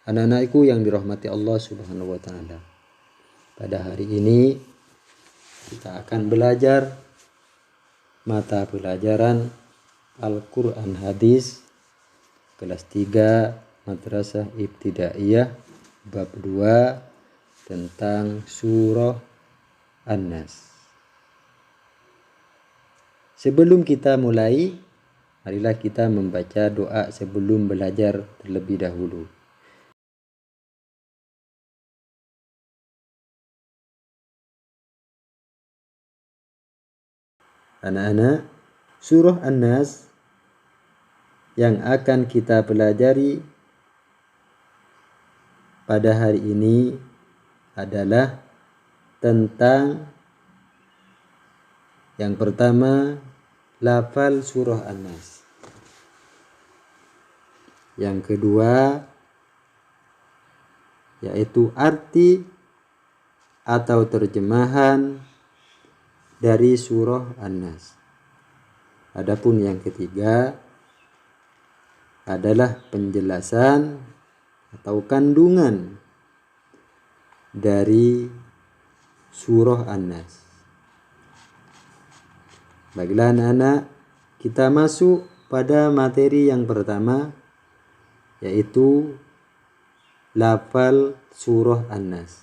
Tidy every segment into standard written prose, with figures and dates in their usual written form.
Anak-anakku yang dirahmati Allah Subhanahu wa taala. Pada hari ini kita akan belajar mata pelajaran Al-Qur'an Hadis kelas 3 Madrasah Ibtidaiyah bab 2 tentang surah An-Nas. Sebelum kita mulai, marilah kita membaca doa sebelum belajar terlebih dahulu. Anak-anak, surah An-Nas yang akan kita pelajari pada hari ini adalah tentang yang pertama, lafal surah An-Nas. Yang kedua, yaitu arti atau terjemahan dari surah An-Nas. Adapun yang ketiga adalah penjelasan atau kandungan dari surah An-Nas. Baiklah anak-anak, kita masuk pada materi yang pertama, yaitu lafal surah An-Nas,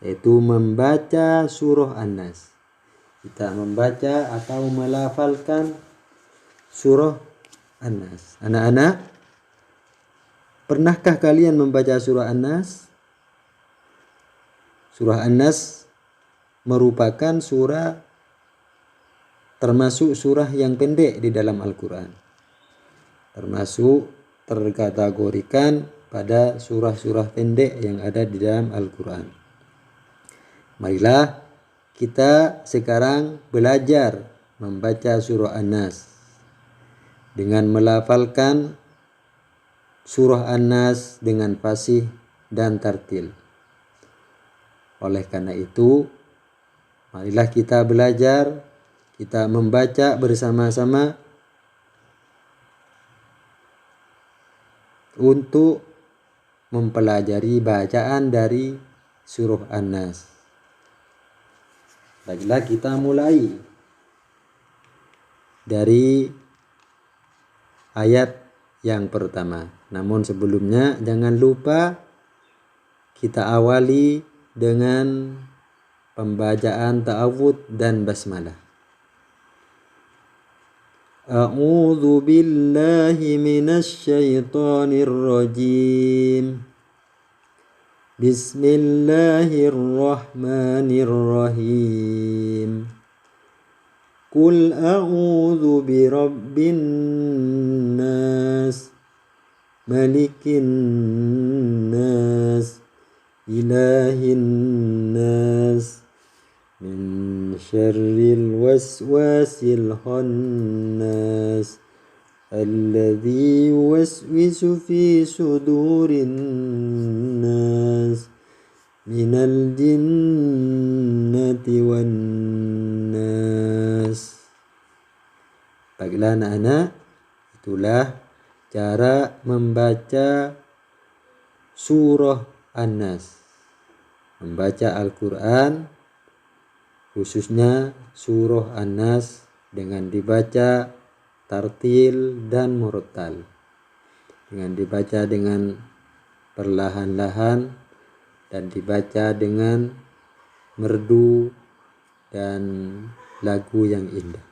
yaitu membaca surah An-Nas. Kita membaca atau melafalkan surah An-Nas. Anak-anak, pernahkah kalian membaca surah An-Nas? Surah An-Nas merupakan surah termasuk surah yang pendek di dalam Al-Quran. Termasuk terkategorikan pada surah-surah pendek yang ada di dalam Al-Quran. Marilah kita sekarang belajar membaca surah An-Nas dengan melafalkan surah An-Nas dengan fasih dan tartil. Oleh karena itu, marilah kita belajar, kita membaca bersama-sama untuk mempelajari bacaan dari surah An-Nas. Baiklah, kita mulai dari ayat yang pertama. Namun sebelumnya jangan lupa kita awali dengan pembacaan ta'awudz dan basmalah. A'udzu billahi minasy syaithanir rajim. Bismillahirrahmanirrahim. Qul a'udzu birabbin nas, malikin nas, ilahin nas, min syarril waswasil khannas, alladzi yuwaswisu fi sudurin nas, minal jinnati wan nas. Baiklah anak-anak, itulah cara membaca surah An-Nas. Membaca Al-Quran, khususnya surah An-Nas, dengan dibaca tartil dan murattal, dengan dibaca dengan perlahan-lahan dan dibaca dengan merdu dan lagu yang indah.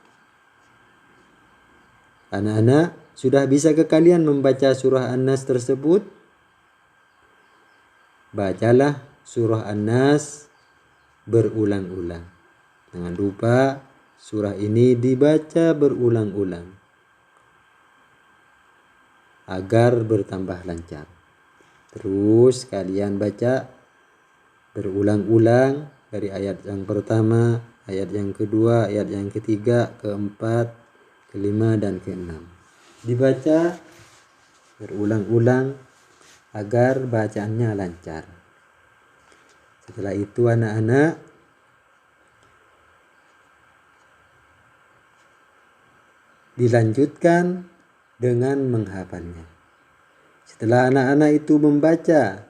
Anak-anak, sudah bisa ke kalian membaca surah An-Nas tersebut? Bacalah surah An-Nas berulang-ulang. Jangan lupa surah ini dibaca berulang-ulang agar bertambah lancar. Terus kalian baca berulang-ulang dari ayat yang pertama, ayat yang kedua, ayat yang ketiga, keempat, kelima, dan keenam. Dibaca berulang-ulang agar bacaannya lancar. Setelah itu anak-anak dilanjutkan dengan menghafalnya. Setelah anak-anak itu membaca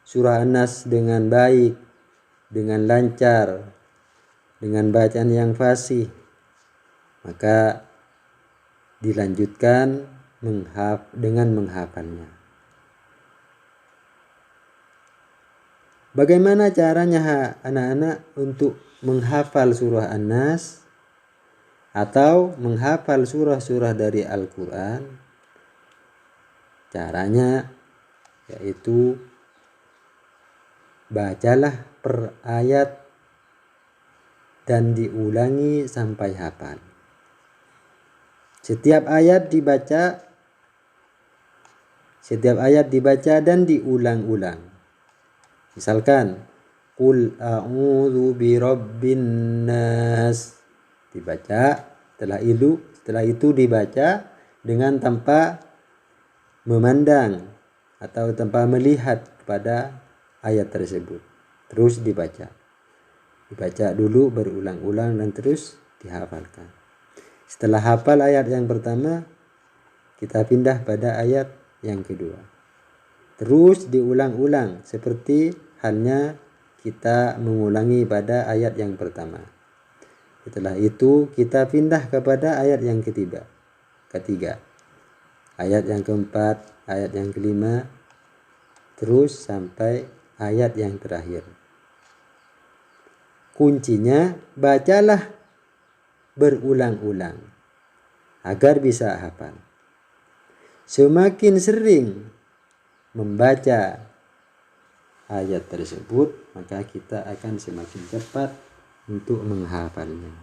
surah An-Nas dengan baik, dengan lancar, dengan bacaan yang fasih, maka dilanjutkan dengan menghafalnya. Bagaimana caranya anak-anak untuk menghafal surah An-Nas atau menghafal surah-surah dari Al-Quran? Caranya yaitu bacalah per ayat dan diulangi sampai hafal. Setiap ayat dibaca dan diulang-ulang. Misalkan Qul a'udzu birabbin nas, dibaca, setelah itu dibaca dengan tanpa memandang atau tanpa melihat kepada ayat tersebut. Terus dibaca dulu berulang-ulang dan terus dihafalkan. Setelah hafal ayat yang pertama, kita pindah pada ayat yang kedua. Terus diulang-ulang seperti halnya kita mengulangi pada ayat yang pertama. Setelah itu kita pindah kepada ayat yang ketiga, ayat yang keempat, ayat yang kelima, terus sampai ayat yang terakhir. Kuncinya bacalah berulang-ulang agar bisa hafal. Semakin sering membaca ayat tersebut, maka kita akan semakin cepat untuk menghafalnya.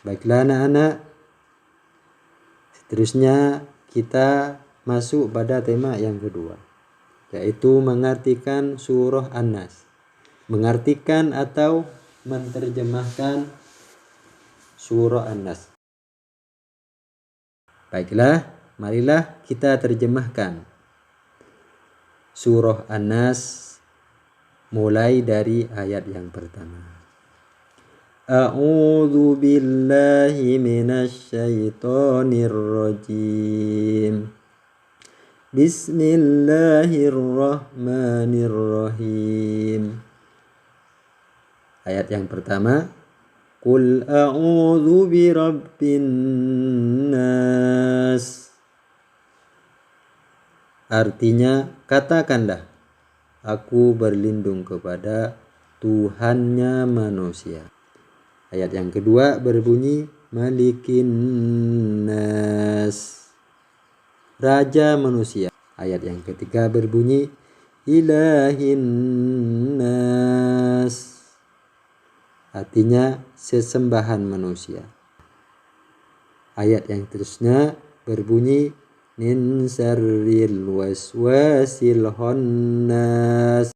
Baiklah anak-anak, seterusnya kita masuk pada tema yang kedua, yaitu mengartikan surah An-Nas. Mengartikan atau menerjemahkan surah An-Nas. Baiklah, marilah kita terjemahkan surah An-Nas mulai dari ayat yang pertama. A'udzu billahi minasy syaithanir rajim. Bismillahirrahmanirrahim. Ayat yang pertama, Qul a'udzu birabbin nas. Artinya, katakanlah, aku berlindung kepada Tuhannya manusia. Ayat yang kedua berbunyi, Malikin nas, Raja manusia. Ayat yang ketiga berbunyi, Ilahin nas, artinya sesembahan manusia. Ayat yang terusnya berbunyi, Min syarril waswasil khannas,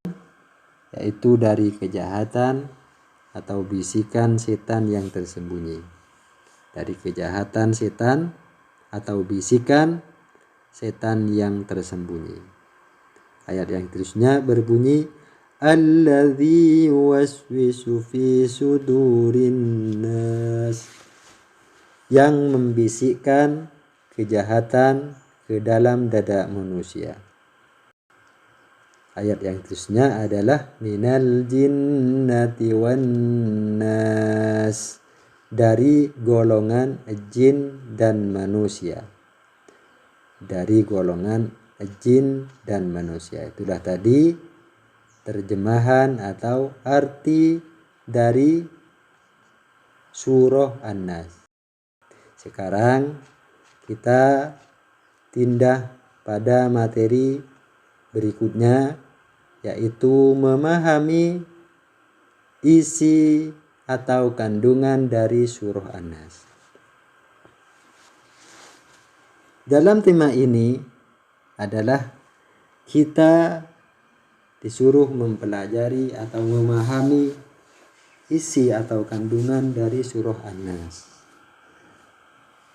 yaitu dari kejahatan atau bisikan setan yang tersembunyi. Dari kejahatan setan atau bisikan setan yang tersembunyi. Ayat yang terusnya berbunyi, Alladzi yuwaswisu fi sudurin nas, yang membisikkan kejahatan ke dalam dada manusia. Ayat yang terusnya adalah minal jinnati wan nas, dari golongan jin dan manusia. Dari golongan jin dan manusia. Itulah tadi terjemahan atau arti dari surah An-Nas. Sekarang kita tindah pada materi berikutnya, yaitu memahami isi atau kandungan dari surah An-Nas. Dalam tema ini adalah kita disuruh mempelajari atau memahami isi atau kandungan dari surah An-Nas.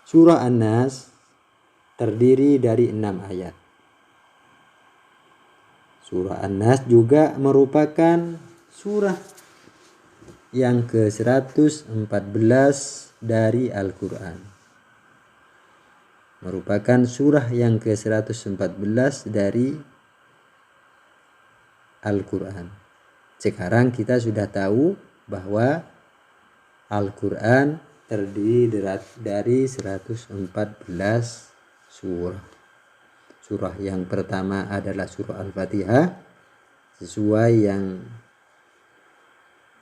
Surah An-Nas terdiri dari 6 ayat. Surah An-Nas juga merupakan surah yang ke-114 dari Al-Quran. merupakan surah yang ke-114 dari Al-Quran. Sekarang kita sudah tahu bahwa Al-Quran terdiri dari 114 surah. Surah yang pertama adalah surah Al-Fatihah, sesuai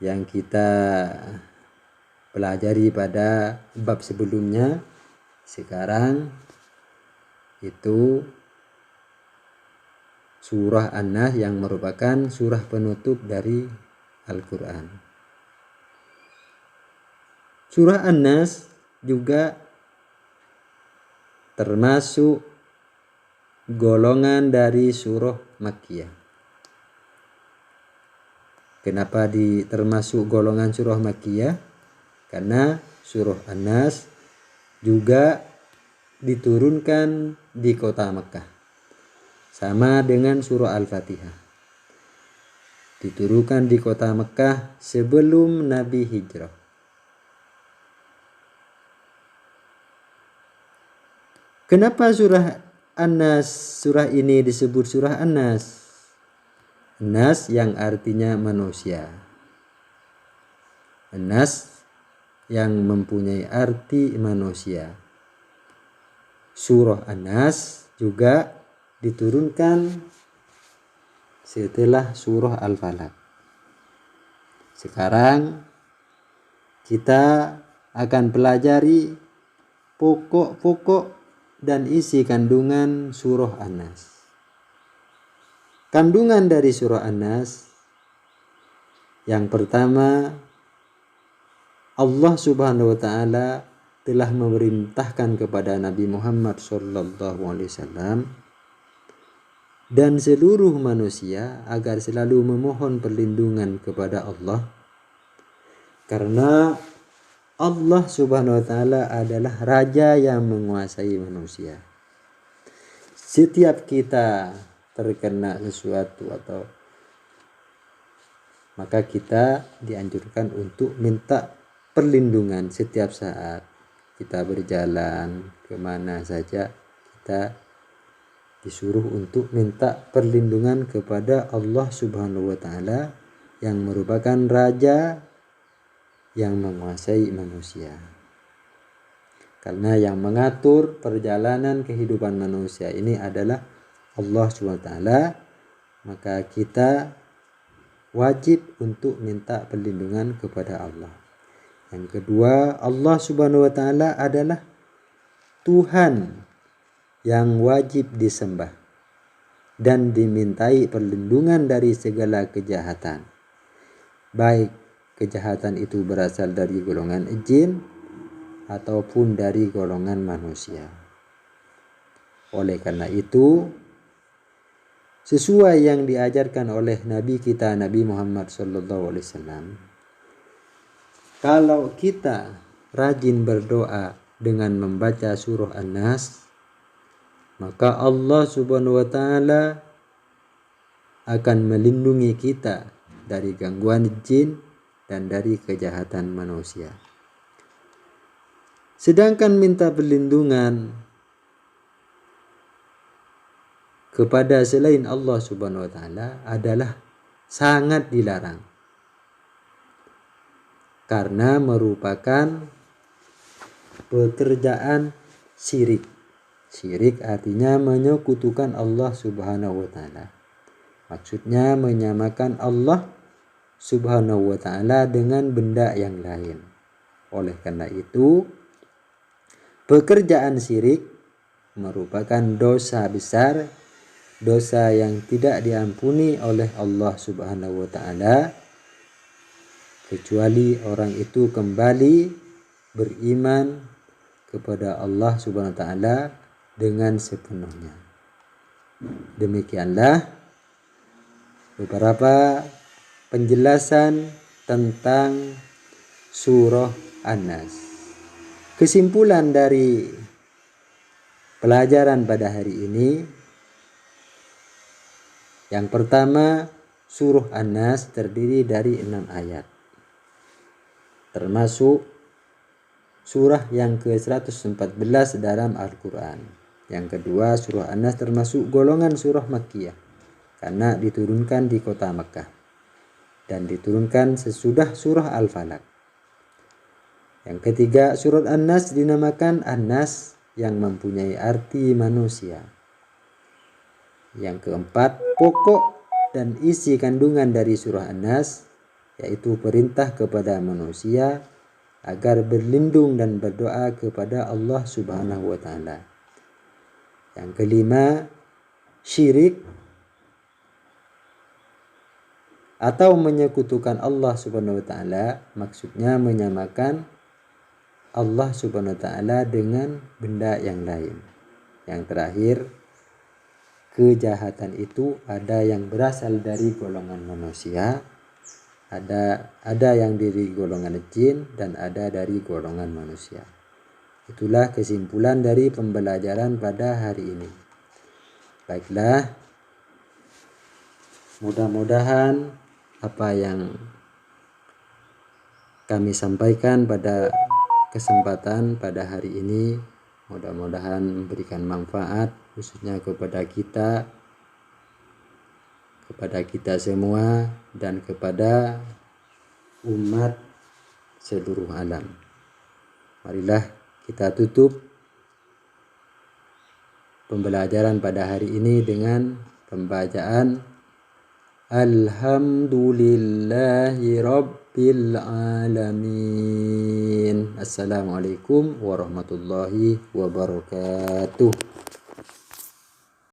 yang kita pelajari pada bab sebelumnya. Sekarang itu surah An-Nas yang merupakan surah penutup dari Al-Quran. Surah An-Nas juga termasuk golongan dari surah Makkiyah. Kenapa termasuk golongan surah Makkiyah? Karena surah An-Nas juga diturunkan di kota Mekah, sama dengan surah Al-Fatihah. Diturunkan di kota Mekah sebelum Nabi hijrah. Kenapa surah An-Nas, surah ini disebut surah An-Nas? An-Nas yang artinya manusia. An-Nas yang mempunyai arti manusia. Surah An-Nas juga diturunkan setelah surah Al-Falaq. Sekarang kita akan pelajari pokok-pokok dan isi kandungan surah An-Nas. Kandungan dari surah An-Nas, yang pertama, Allah Subhanahu wa taala telah memerintahkan kepada Nabi Muhammad SAW dan seluruh manusia agar selalu memohon perlindungan kepada Allah, karena Allah Subhanahu wa taala adalah raja yang menguasai manusia. Setiap kita terkena sesuatu maka kita dianjurkan untuk minta perlindungan setiap saat. Kita berjalan kemana saja, kita disuruh untuk minta perlindungan kepada Allah Subhanahu wa taala yang merupakan raja yang menguasai manusia. Karena yang mengatur perjalanan kehidupan manusia ini adalah Allah Subhanahu wa taala, maka kita wajib untuk minta perlindungan kepada Allah. Yang kedua, Allah Subhanahu wa taala adalah Tuhan yang wajib disembah dan dimintai perlindungan dari segala kejahatan. Baik kejahatan itu berasal dari golongan jin ataupun dari golongan manusia. Oleh karena itu, sesuai yang diajarkan oleh Nabi kita Nabi Muhammad SAW, kalau kita rajin berdoa dengan membaca surah An-Nas, maka Allah Subhanahu wa taala akan melindungi kita dari gangguan jin dan dari kejahatan manusia. Sedangkan minta perlindungan kepada selain Allah Subhanahu wa taala adalah sangat dilarang, karena merupakan pekerjaan syirik. Syirik artinya menyekutukan Allah Subhanahu wa taala. Maksudnya menyamakan Allah Subhanahu wa taala dengan benda yang lain. Oleh karena itu, pekerjaan syirik merupakan dosa besar, dosa yang tidak diampuni oleh Allah Subhanahu wa taala, kecuali orang itu kembali beriman kepada Allah Subhanahu wa taala dengan sepenuhnya. Demikianlah beberapa penjelasan tentang surah An-Nas. Kesimpulan dari pelajaran pada hari ini, yang pertama, surah An-Nas terdiri dari 6 ayat, termasuk surah yang ke-114 dalam Al-Quran. Yang kedua, surah An-Nas termasuk golongan surah Makkiyah karena diturunkan di kota Makkah dan diturunkan sesudah surah Al-Falaq. Yang ketiga, surat An-Nas dinamakan An-Nas yang mempunyai arti manusia. Yang keempat, pokok dan isi kandungan dari surah An-Nas yaitu perintah kepada manusia agar berlindung dan berdoa kepada Allah Subhanahu wa taala. Yang kelima, syirik atau menyekutukan Allah Subhanahu wa taala, maksudnya menyamakan Allah Subhanahu wa taala dengan benda yang lain. Yang terakhir, kejahatan itu ada yang berasal dari golongan manusia, ada yang dari golongan jin dan ada dari golongan manusia. Itulah kesimpulan dari pembelajaran pada hari ini. Baiklah, mudah-mudahan apa yang kami sampaikan pada kesempatan pada hari ini mudah-mudahan memberikan manfaat khususnya kepada kita semua dan kepada umat seluruh alam. Marilah kita tutup pembelajaran pada hari ini dengan pembacaan Alhamdulillahi Rabbil Alamin. Assalamualaikum warahmatullahi wabarakatuh.